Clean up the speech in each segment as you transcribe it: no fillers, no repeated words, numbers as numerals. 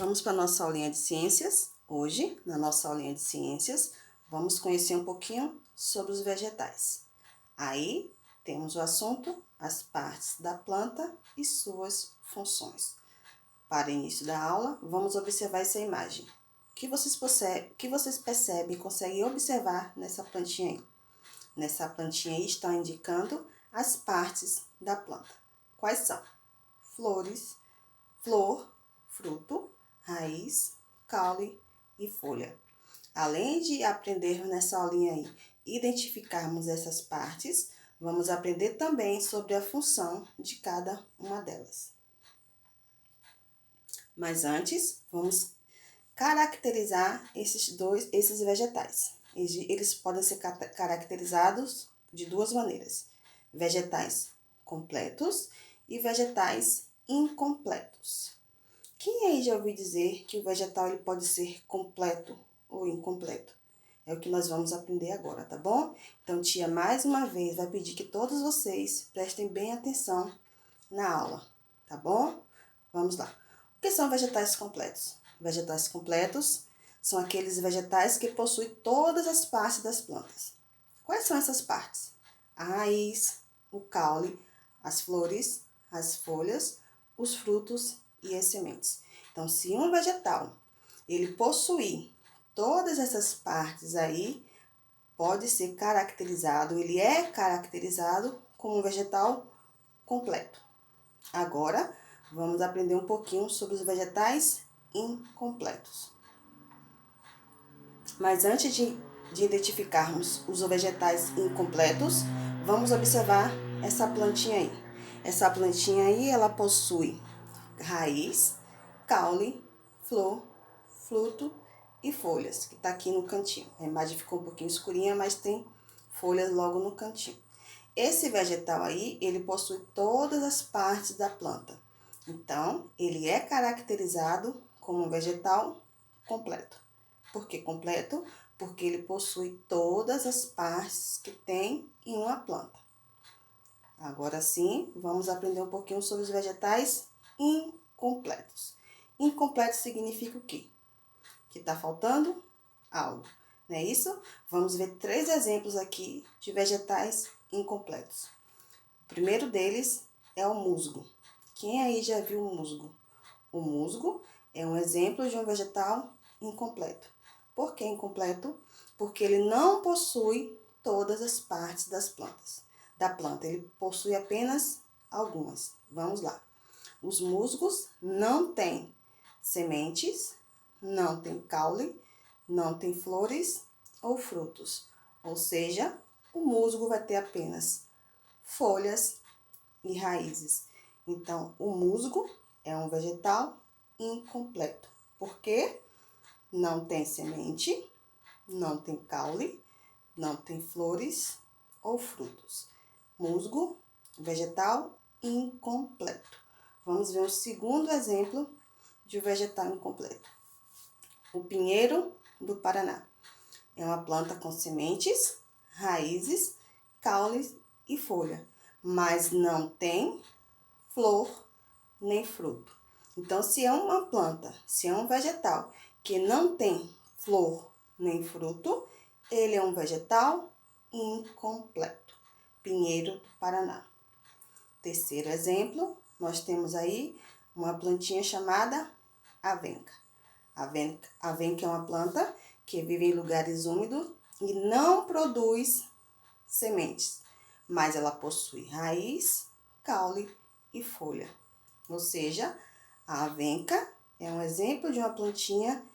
Vamos para a nossa aulinha de ciências. Hoje, na nossa aulinha de ciências, vamos conhecer um pouquinho sobre os vegetais. Aí, temos o assunto, as partes da planta e suas funções. Para o início da aula, vamos observar essa imagem. O que vocês percebem, conseguem observar nessa plantinha aí? Nessa plantinha aí está indicando as partes da planta. Quais são? Flor, fruto, raiz, caule e folha. Além de aprendermos nessa aulinha aí, identificarmos essas partes, vamos aprender também sobre a função de cada uma delas. Mas antes, vamos caracterizar esses vegetais. Eles podem ser caracterizados de duas maneiras: vegetais completos e vegetais incompletos. Quem aí já ouviu dizer que o vegetal ele pode ser completo ou incompleto? É o que nós vamos aprender agora, tá bom? Então, tia, mais uma vez, vai pedir que todos vocês prestem bem atenção na aula, tá bom? Vamos lá. O que são vegetais completos? Vegetais completos são aqueles vegetais que possuem todas as partes das plantas. Quais são essas partes? A raiz, o caule, as flores, as folhas, os frutos e as sementes. Então, se um vegetal ele possuir todas essas partes aí, pode ser caracterizado, ele é caracterizado como um vegetal completo. Agora, vamos aprender um pouquinho sobre os vegetais incompletos. Mas antes de identificarmos os vegetais incompletos, vamos observar essa plantinha aí. Essa plantinha aí, ela possui raiz, caule, flor, fruto e folhas, que tá aqui no cantinho. A imagem ficou um pouquinho escurinha, mas tem folhas logo no cantinho. Esse vegetal aí, ele possui todas as partes da planta. Então, ele é caracterizado como um vegetal completo. Por que completo? Porque ele possui todas as partes que tem em uma planta. Agora sim, vamos aprender um pouquinho sobre os vegetais incompletos. Incompleto significa o quê? Que está faltando algo, não é isso? Vamos ver 3 exemplos aqui de vegetais incompletos. O primeiro deles é o musgo. Quem aí já viu o musgo? O musgo é um exemplo de um vegetal incompleto. Por que incompleto? Porque ele não possui todas as partes da planta. Ele possui apenas algumas. Vamos lá. Os musgos não têm sementes, não têm caule, não têm flores ou frutos. Ou seja, o musgo vai ter apenas folhas e raízes. Então, o musgo é um vegetal incompleto. Por quê? Não tem semente, não tem caule, não tem flores ou frutos. Musgo, vegetal incompleto. Vamos ver um segundo exemplo de vegetal incompleto. O pinheiro do Paraná. É uma planta com sementes, raízes, caules e folha, mas não tem flor nem fruto. Então, se é uma planta, se é um vegetal que não tem flor nem fruto, ele é um vegetal incompleto. Pinheiro do Paraná. Terceiro exemplo, nós temos aí uma plantinha chamada avenca. Avenca é uma planta que vive em lugares úmidos e não produz sementes, mas ela possui raiz, caule e folha. Ou seja, a avenca é um exemplo de uma plantinha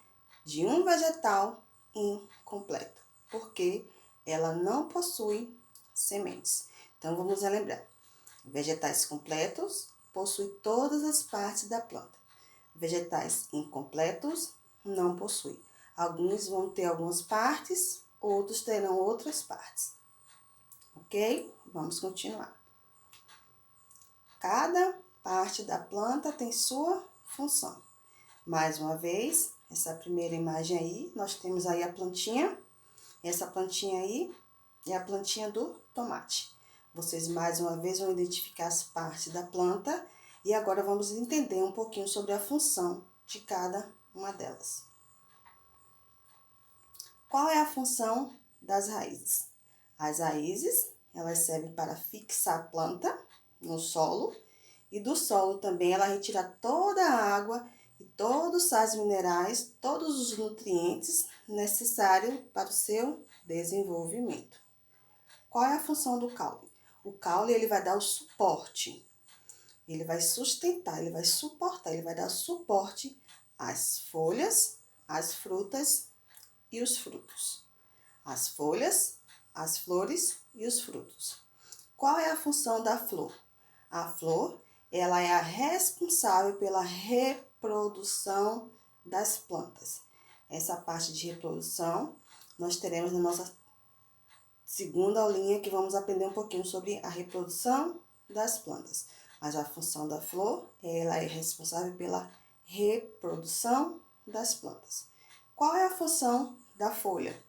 de um vegetal incompleto, porque ela não possui sementes. Então, vamos relembrar. Vegetais completos possuem todas as partes da planta. Vegetais incompletos não possuem. Alguns vão ter algumas partes, outros terão outras partes. Ok? Vamos continuar. Cada parte da planta tem sua função. Mais uma vez, essa primeira imagem aí, nós temos aí a plantinha. Essa plantinha aí é a plantinha do tomate. Vocês mais uma vez vão identificar as partes da planta e agora vamos entender um pouquinho sobre a função de cada uma delas. Qual é a função das raízes? As raízes, elas servem para fixar a planta no solo, e do solo também ela retira toda a água e todos os sais minerais, todos os nutrientes necessários para o seu desenvolvimento. Qual é a função do caule? O caule, ele vai dar o suporte, ele vai sustentar, ele vai suportar, ele vai dar suporte às folhas, às frutas e os frutos. As folhas, as flores e os frutos. Qual é a função da flor? A flor, ela é a responsável pela reprodução das plantas. Essa parte de reprodução nós teremos na nossa segunda aulinha, que vamos aprender um pouquinho sobre a reprodução das plantas. Mas a função da flor, ela é responsável pela reprodução das plantas. Qual é a função da folha?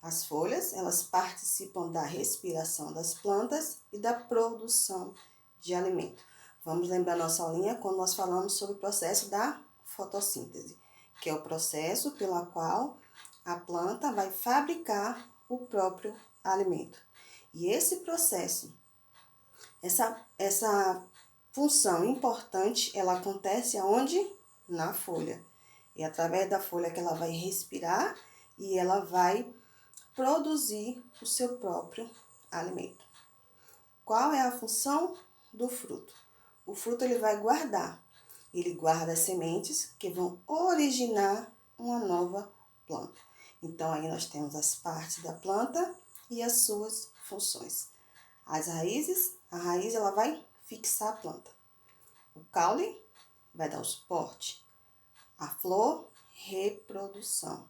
As folhas, elas participam da respiração das plantas e da produção de alimento. Vamos lembrar nossa aulinha quando nós falamos sobre o processo da fotossíntese, que é o processo pela qual a planta vai fabricar o próprio alimento. E esse processo, essa função importante, ela acontece aonde? Na folha. E através da folha que ela vai respirar e ela vai produzir o seu próprio alimento. Qual é a função do fruto? O fruto, ele vai guardar. Ele guarda as sementes que vão originar uma nova planta. Então, aí nós temos as partes da planta e as suas funções. As raízes, a raiz, ela vai fixar a planta. O caule vai dar o suporte. A flor, reprodução.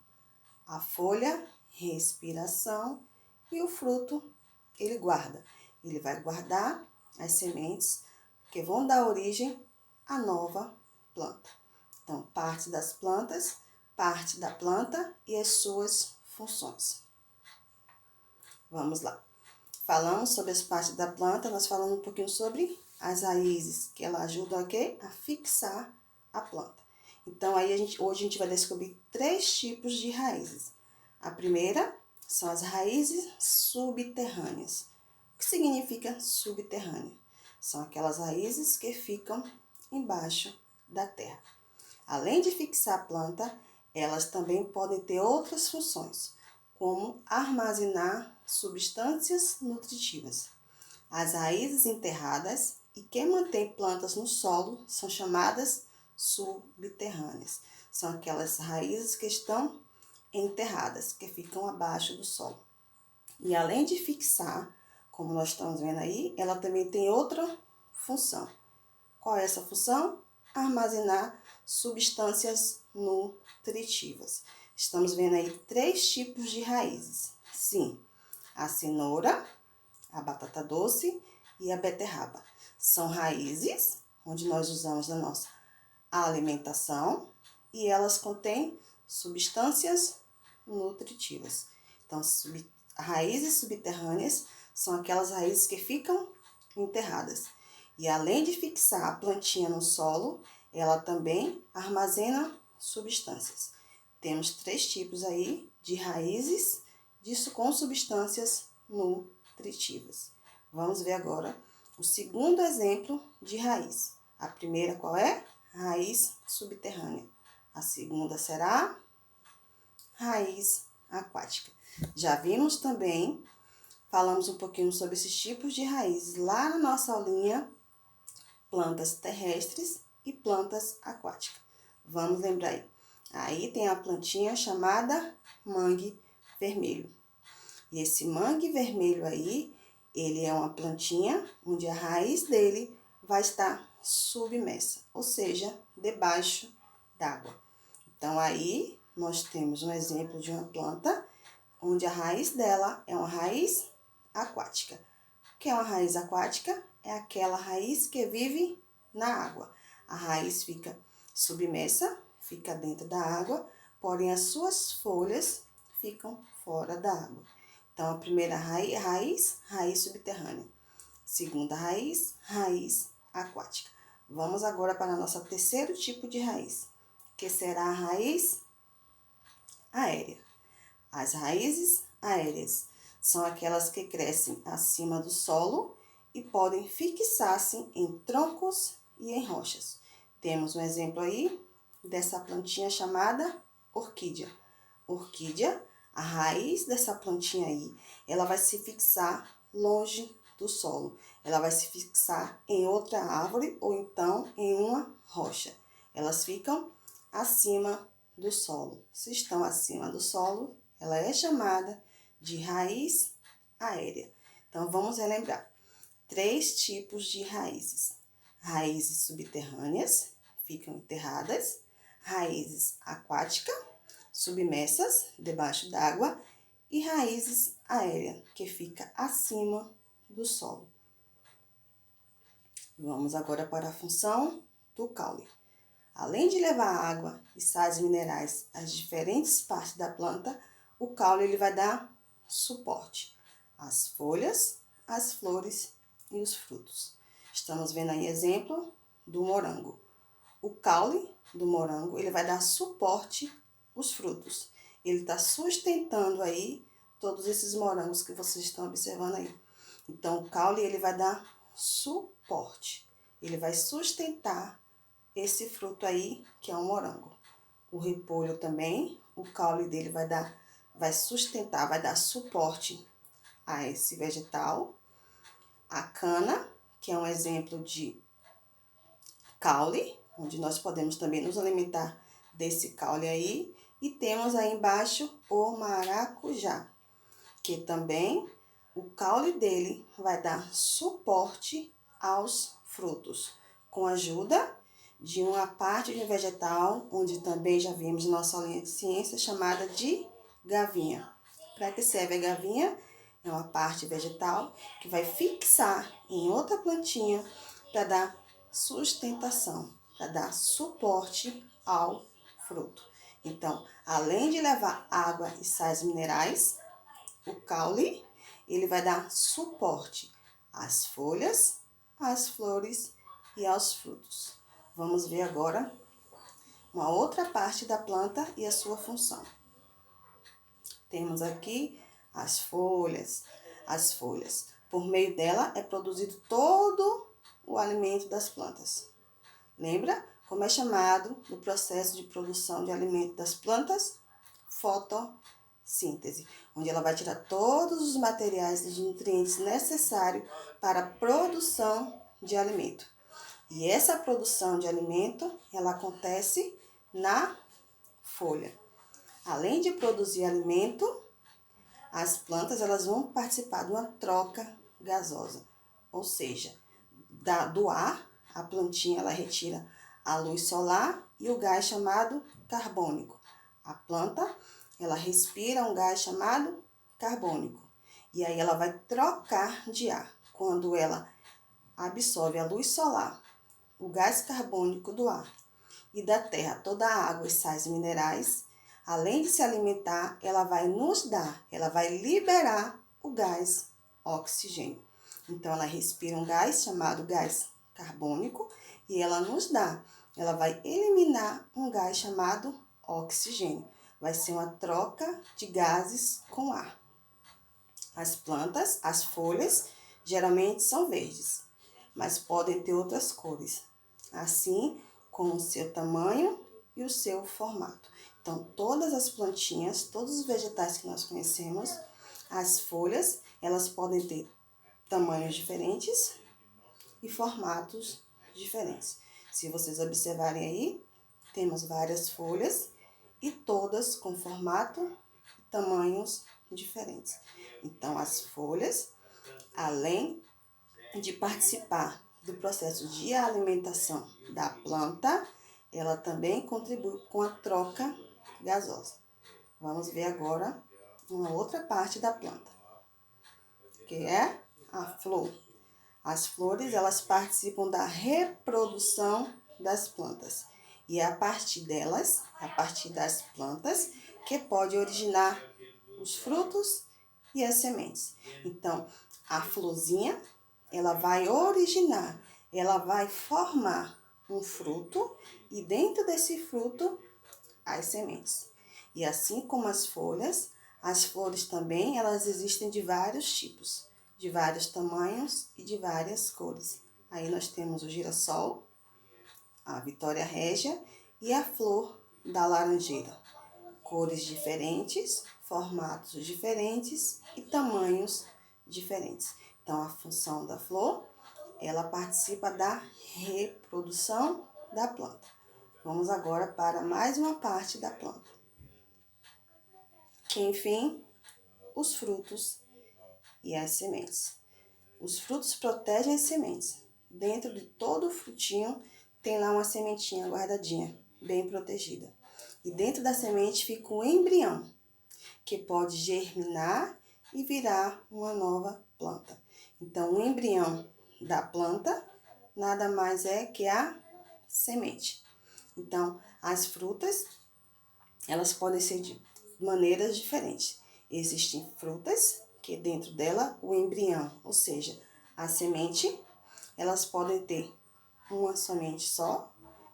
A folha, respiração. E o fruto, ele guarda. Ele vai guardar as sementes que vão dar origem à nova planta. Então, parte das plantas, parte da planta e as suas funções. Vamos lá. Falamos sobre as partes da planta, nós falamos um pouquinho sobre as raízes, que elas ajudam a quê? A fixar a planta. Então, aí hoje a gente vai descobrir 3 tipos de raízes. A primeira são as raízes subterrâneas. O que significa subterrânea? São aquelas raízes que ficam embaixo da terra. Além de fixar a planta, elas também podem ter outras funções, como armazenar substâncias nutritivas. As raízes enterradas e que mantêm plantas no solo são chamadas subterrâneas. São aquelas raízes que estão enterradas, que ficam abaixo do solo. E além de fixar, como nós estamos vendo aí, ela também tem outra função. Qual é essa função? Armazenar substâncias nutritivas. Estamos vendo aí 3 tipos de raízes. Sim, a cenoura, a batata doce e a beterraba. São raízes onde nós usamos na nossa alimentação e elas contêm substâncias nutritivas. Então, raízes subterrâneas são aquelas raízes que ficam enterradas. E além de fixar a plantinha no solo, ela também armazena substâncias. Temos 3 tipos aí de raízes com substâncias nutritivas. Vamos ver agora o segundo exemplo de raiz. A primeira qual é? Raiz subterrânea. A segunda será raiz aquática. Já vimos também, falamos um pouquinho sobre esses tipos de raízes lá na nossa aulinha plantas terrestres e plantas aquáticas. Vamos lembrar aí. Aí tem a plantinha chamada mangue vermelho. E esse mangue vermelho aí, ele é uma plantinha onde a raiz dele vai estar submersa, ou seja, debaixo d'água. Então, aí nós temos um exemplo de uma planta onde a raiz dela é uma raiz aquática. O que é uma raiz aquática? É aquela raiz que vive na água. A raiz fica submersa, fica dentro da água, porém as suas folhas ficam fora da água. Então, a primeira raiz subterrânea. Segunda raiz aquática. Vamos agora para o nosso terceiro tipo de raiz, que será a raiz aérea. As raízes aéreas são aquelas que crescem acima do solo e podem fixar-se em troncos e em rochas. Temos um exemplo aí dessa plantinha chamada orquídea. Orquídea, a raiz dessa plantinha aí, ela vai se fixar longe do solo. Ela vai se fixar em outra árvore ou então em uma rocha. Elas ficam acima do solo. Se estão acima do solo, ela é chamada de raiz aérea. Então, vamos relembrar. 3 tipos de raízes. Raízes subterrâneas, ficam enterradas. Raízes aquáticas, submersas, debaixo d'água. E raízes aéreas, que fica acima do solo. Vamos agora para a função do caule. Além de levar água e sais minerais às diferentes partes da planta, o caule ele vai dar suporte às folhas, às flores e os frutos. Estamos vendo aí exemplo do morango. O caule do morango ele vai dar suporte aos frutos. Ele está sustentando aí todos esses morangos que vocês estão observando aí. Então, o caule ele vai dar suporte. Ele vai sustentar esse fruto aí, que é um morango. O repolho também, o caule dele vai sustentar, vai dar suporte a esse vegetal. A cana, que é um exemplo de caule, onde nós podemos também nos alimentar desse caule aí. E temos aí embaixo o maracujá, que também o caule dele vai dar suporte aos frutos, com a ajuda de uma parte de vegetal, onde também já vimos nossa aulinha de ciência, chamada de gavinha. Para que serve a gavinha? É uma parte vegetal que vai fixar em outra plantinha para dar sustentação, para dar suporte ao fruto. Então, além de levar água e sais minerais, o caule, ele vai dar suporte às folhas, às flores e aos frutos. Vamos ver agora uma outra parte da planta e a sua função. Temos aqui as folhas. As folhas, por meio dela é produzido todo o alimento das plantas. Lembra como é chamado o processo de produção de alimento das plantas? Fotossíntese, onde ela vai tirar todos os materiais e nutrientes necessários para a produção de alimento. E essa produção de alimento, ela acontece na folha. Além de produzir alimento, as plantas elas vão participar de uma troca gasosa. Ou seja, do ar, a plantinha ela retira a luz solar e o gás chamado carbônico. A planta, ela respira um gás chamado carbônico. E aí ela vai trocar de ar. Quando ela absorve a luz solar, o gás carbônico do ar e da terra, toda a água e sais minerais, além de se alimentar, ela vai liberar o gás oxigênio. Então, ela respira um gás chamado gás carbônico e ela vai eliminar um gás chamado oxigênio. Vai ser uma troca de gases com ar. As plantas, as folhas, geralmente são verdes, mas podem ter outras cores, assim como o seu tamanho e o seu formato. Então, todas as plantinhas, todos os vegetais que nós conhecemos, as folhas, elas podem ter tamanhos diferentes e formatos diferentes. Se vocês observarem aí, temos várias folhas e todas com formato e tamanhos diferentes. Então, as folhas, além de participar do processo de alimentação da planta, ela também contribui com a troca gasosa. Vamos ver agora uma outra parte da planta, que é a flor. As flores, elas participam da reprodução das plantas. E é a partir delas, a partir das plantas, que pode originar os frutos e as sementes. Então, a florzinha, ela vai originar, ela vai formar um fruto e dentro desse fruto as sementes. E assim como as flores também, elas existem de vários tipos, de vários tamanhos e de várias cores. Aí nós temos o girassol, a vitória régia e a flor da laranjeira. Cores diferentes, formatos diferentes e tamanhos diferentes. Então, a função da flor, ela participa da reprodução da planta. Vamos agora para mais uma parte da planta. Que, enfim, os frutos e as sementes. Os frutos protegem as sementes. Dentro de todo o frutinho tem lá uma sementinha guardadinha, bem protegida. E dentro da semente fica o embrião, que pode germinar e virar uma nova planta. Então, o embrião da planta nada mais é que a semente. Então, as frutas, elas podem ser de maneiras diferentes. Existem frutas que dentro dela o embrião, ou seja, a semente, elas podem ter uma semente só,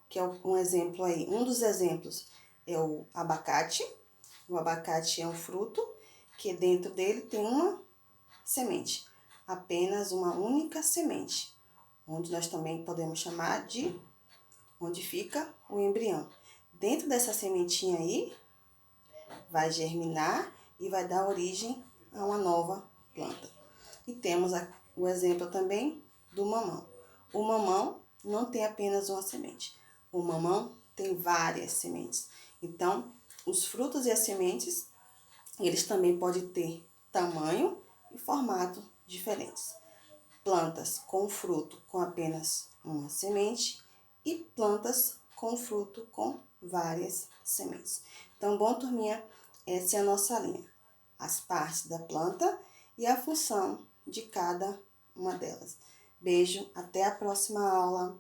que é um exemplo aí. Um dos exemplos é o abacate. O abacate é um fruto que dentro dele tem uma semente, apenas uma única semente, onde nós também podemos chamar de onde fica o embrião. Dentro dessa sementinha aí, vai germinar e vai dar origem a uma nova planta. E temos o exemplo também do mamão. O mamão não tem apenas uma semente. O mamão tem várias sementes. Então, os frutos e as sementes, eles também podem ter tamanho e formato diferentes. Plantas com fruto com apenas uma semente e plantas com fruto com várias sementes. Então, bom, turminha, essa é a nossa linha. As partes da planta e a função de cada uma delas. Beijo, até a próxima aula.